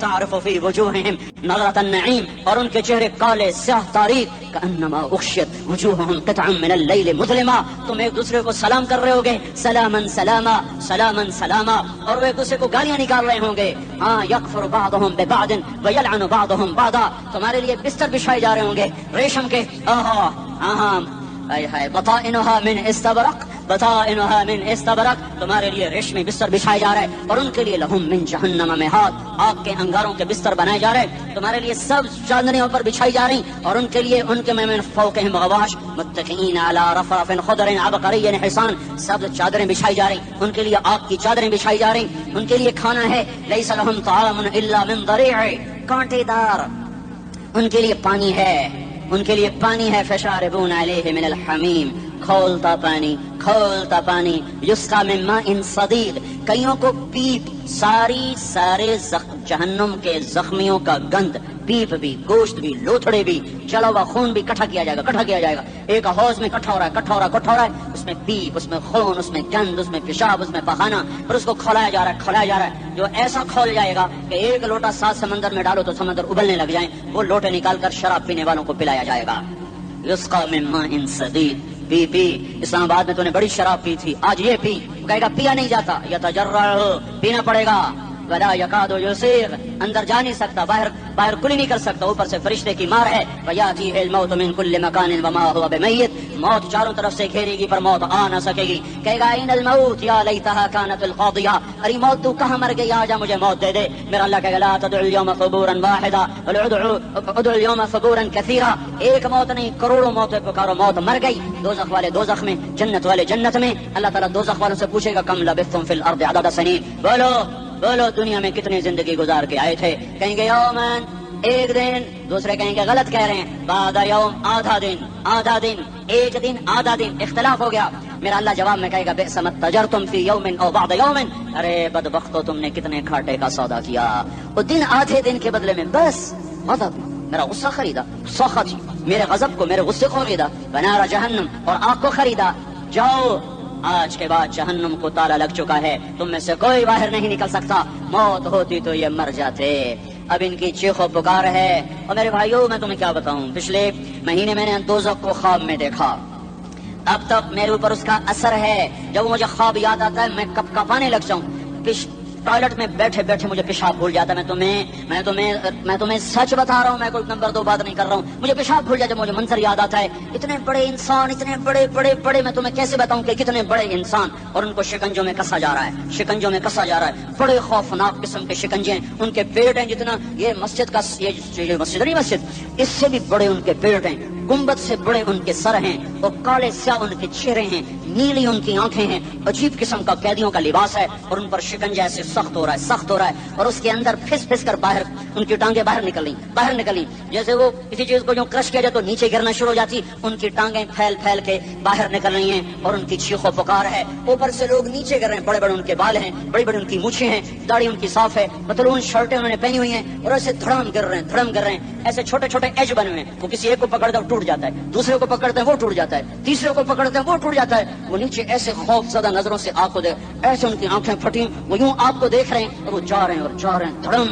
تعرف فی وجوہہم نظرۃ النعیم، اور ان کے چہرے کالے سیاہ تاریک، کأنما اغشیت وجوہہم قطعا من اللیل مظلما، تم ایک دوسرے کو سلام کر رہے ہوگے، سلاما سلاما سلاما سلاما، اور وہ ایک دوسرے کو گالیاں نکال رہے ہوں گے، ہاں یکفر بعضہم ببعض ویلعن بعضہم بعضا، تمہارے لیے بستر بچھائے جا رہے ہوں گے ریشم کے، بطائنها من استبرق، بطائنها من استبرق، تمہارے لیے ریشمی بستر بچھائے جا رہے ہیں، اور ان کے لیے لہم من جہنم مہاد، آگ کے انگاروں کے بستر بنائے جا رہے ہیں، تمہارے لیے سب چادریں پر بچھائی جا رہی، اور ان کے لیے ان کے من فوقہم غواش متکئین علی رفرف خضر عبقری حصان، سب چادریں بچھائی جا رہی، ان کے لیے آگ کی چادریں بچھائی جا رہی، ان کے لیے کھانا ہے لیس لہم طعام الا من ضریع، کانٹے دار، ان کے لیے پانی ہے، ان کے لیے پانی ہے، فشاربون علیہ من الحمیم، کھولتا پانی، کھولتا پانی، یسقا من ماء صدیق، کئیوں کو پیپ، سارے جہنم کے زخمیوں کا گند، پیپ بھی، گوشت بھی، لوتھڑے بھی، جلا ہوا خون بھی اکٹھا کیا جائے گا، ایک حوض میں اکٹھا ہو رہا ہے، اس میں پیپ، اس میں خون، اس میں گند، اس میں پیشاب، اس میں پخانہ، پھر اس کو کھولایا جا رہا ہے، جو ایسا کھول جائے گا کہ ایک لوٹا 7 سمندر میں ڈالو تو سمندر ابلنے لگ جائیں، وہ لوٹے نکال کر شراب پینے والوں کو پلایا جائے گا، یسقا من ماء صدیق، پی اسلام آباد میں تو نے بڑی شراب پی تھی، آج یہ پی، کہے گا پیا نہیں جاتا، یتجرعہ، پینا پڑے گا، ولا یکاد یسیغ، اندر جا نہیں سکتا، باہر کلی نہیں کر سکتا، اوپر سے فرشتے کی مار ہے، ویاتیہ الموت من کل مکان وما هو بمیت، موت چاروں طرف سے گھیرے گی پر موت آ نہ سکے گی، کہے گا این الموت یا لیتہا کانت القاضیہ، ارے موت تو کہاں مر گئی، آجا مجھے موت دے دے، میرا اللہ کہے گا لا تدعوا اليوم ثبورا واحدا ادعوا اليوم ثبورا کثیرا، ایک موت نہیں کروڑوں موتیں پکارو، موت مر گئی، دوزخ والے دوزخ میں، جنت والے جنت میں، اللہ تعالیٰ دوزخ والوں سے پوچھے گا کم لبثتم فی الارض عدد سنین، بولو دنیا میں کتنی زندگی گزار کے آئے تھے، کہیں گے یومن، ایک دن، دوسرے کہیں گے غلط کہہ رہے ہیں، بعد یوم، آدھا دن، ایک دن، آدھا دن، اختلاف ہو گیا، میرا اللہ جواب میں کہے گا بئس ما تجرتم فی یوم او بعد یوم، ارے بدبختو تم نے کتنے کھاٹے کا سودا کیا، وہ دن آدھے دن کے بدلے میں بس غضب، میرا غصہ خریدا، سخط، میرے غضب کو، میرے غصے کو خریدا، بنارا جہنم، اور آگ کو خریدا، جاؤ آج کے بعد جہنم کو تالا لگ چکا ہے، تم میں سے کوئی باہر نہیں نکل سکتا، موت ہوتی تو یہ مر جاتے، اب ان کی چیخ و پکار ہے، اور میرے بھائیوں میں تمہیں کیا بتاؤں، پچھلے مہینے میں نے دوزخ کو خواب میں دیکھا، اب تک میرے اوپر اس کا اثر ہے، جب مجھے خواب یاد آتا ہے میں کپ کپانے لگ جاؤں، ٹوائلٹ میں بیٹھے بیٹھے مجھے پیشاب بھول جاتا ہے، میں تمہیں سچ بتا رہا ہوں، میں کوئی نمبر 2 بات نہیں کر رہا ہوں، مجھے پیشاب بھول جاتا ہے، مجھے منظر یاد آتا ہے، اتنے بڑے انسان، اتنے بڑے میں تمہیں کیسے بتاؤں کہ کتنے بڑے انسان، اور ان کو شکنجوں میں کسا جا رہا ہے، بڑے خوفناک قسم کے شکنجے ہیں، ان کے پیٹ ہیں جتنا یہ مسجد کا، یہ مسجد نہیں، مسجد اس سے بھی بڑے ان کے پیٹ ہیں، گنبد سے بڑے ان کے سر ہیں، اور کالے سیاہ ان کے چہرے ہیں، نیلی ان کی آنکھیں ہیں، عجیب قسم کا قیدیوں کا لباس ہے، اور ان پر شکنجہ ایسے سخت ہو رہا ہے، اور اس کے اندر پھس کر باہر ان کی ٹانگیں باہر نکلی، جیسے وہ کسی چیز کو جو کرش کیا جائے تو نیچے گرنا شروع ہو جاتی، ان کی ٹانگیں پھیل کے باہر نکل رہی ہیں، اور ان کی چیخ و پکار ہے، اوپر سے لوگ نیچے گر رہے ہیں، بڑے ان کے بال ہیں، بڑی ان کی مونچھیں ہیں، داڑھی ان کی صاف ہے، پتلون شرٹیں انہوں نے پہنی ہوئی ہیں، اور ایسے دھڑم گر رہے ہیں، ایسے چھوٹے ایج بنے ہوئے ہیں، وہ کسی ایک کو پکڑتا ہے ٹوٹ جاتا ہے، دوسرے کو پکڑتے ہیں وہ ٹوٹ جاتا ہے، تیسرے کو پکڑتے ہیں وہ ٹوٹ جاتا ہے، وہ نیچے ایسے خوف زدہ نظروں سے آپ کو ایسے ان کی آنکھیں پھٹی، وہ یوں آپ کو دیکھ رہے ہیں، اور وہ جا رہے ہیں، دھڑم،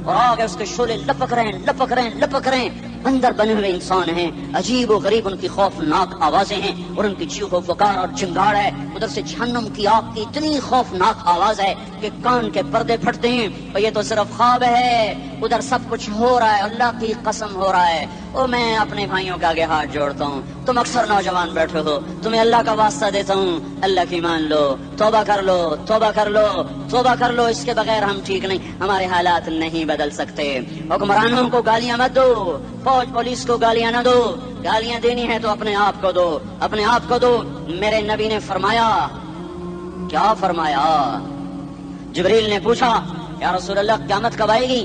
اور آگے اس کے شعلے لپک رہے ہیں، اندر بنے ہوئے انسان ہیں، عجیب و غریب ان کی خوفناک آوازیں ہیں، اور ان کی چیخ و پکار اور چنگاڑ ہے، ادھر سے جہنم کی آگ کی اتنی خوفناک آواز ہے کہ کان کے پردے پھٹتے ہیں، اور یہ تو صرف خواب ہے، ادھر سب کچھ ہو رہا ہے، اللہ کی قسم ہو رہا ہے، اور میں اپنے بھائیوں کے آگے ہاتھ جوڑتا ہوں، تم اکثر نوجوان بیٹھے ہو، تمہیں اللہ کا واسطہ دیتا ہوں، اللہ کی مان لو، توبہ کر لو، اس کے بغیر ہم ٹھیک نہیں، ہمارے حالات نہیں بدل سکتے، حکمرانوں کو گالیاں مت دو، فوج پولیس کو گالیاں نہ دو، گالیاں دینی ہے تو اپنے آپ کو دو، میرے نبی نے فرمایا، کیا فرمایا؟ جبریل نے پوچھا یا رسول اللہ قیامت کب آئے گی؟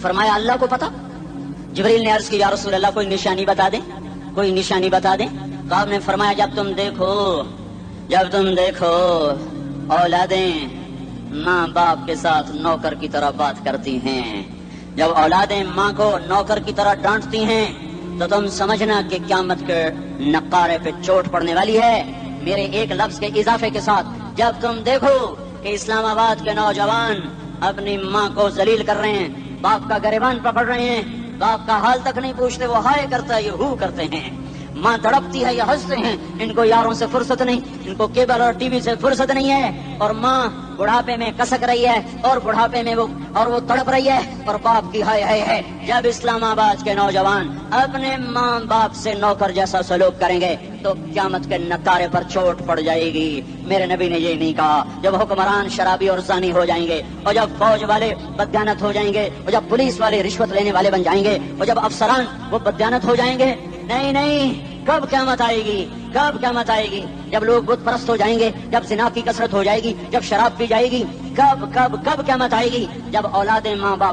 فرمایا اللہ کو پتا، جبریل نے عرض کی یا رسول اللہ کوئی نشانی بتا دیں، تو آپ نے فرمایا جب تم دیکھو اولادیں ماں باپ کے ساتھ نوکر کی طرح بات کرتی ہیں، جب اولادیں ماں کو نوکر کی طرح ڈانٹتی ہیں تو تم سمجھنا کہ قیامت کے نقارے پہ چوٹ پڑنے والی ہے، میرے ایک لفظ کے اضافے کے ساتھ، جب تم دیکھو کہ اسلام آباد کے نوجوان اپنی ماں کو ذلیل کر رہے ہیں، باپ کا گریبان پکڑ رہے ہیں، باپ کا حال تک نہیں پوچھتے، وہ ہائے کرتا ہے یہ ہو کرتے ہیں، ماں تڑپتی ہے یہ ہنستے ہیں، ان کو یاروں سے فرصت نہیں، ان کو کیبل اور ٹی وی سے فرصت نہیں ہے، اور ماں بڑھاپے میں کسک رہی ہے اور بڑھاپے میں وہ تڑپ رہی ہے، اور باپ کی ہائے ہائے ہے۔ جب اسلام آباد کے نوجوان اپنے ماں باپ سے نوکر جیسا سلوک کریں گے تو قیامت کے نکارے پر چوٹ پڑ جائے گی۔ میرے نبی نے یہ نہیں کہا جب حکمران شرابی اور زانی ہو جائیں گے، اور جب فوج والے بددیانت ہو جائیں گے، اور جب پولیس والے رشوت لینے والے بن جائیں گے، اور جب افسران وہ بددیانت ہو جائیں گے، نہیں نہیں، کب قیامت آئے گی؟ کب قیامت آئے گی؟ جب لوگ بت پرست ہو جائیں گے، جب زنا کی کثرت ہو جائے گی، جب شراب پی جائے گی، کب قیامت آئے گی؟ جب اولاد ماں باپ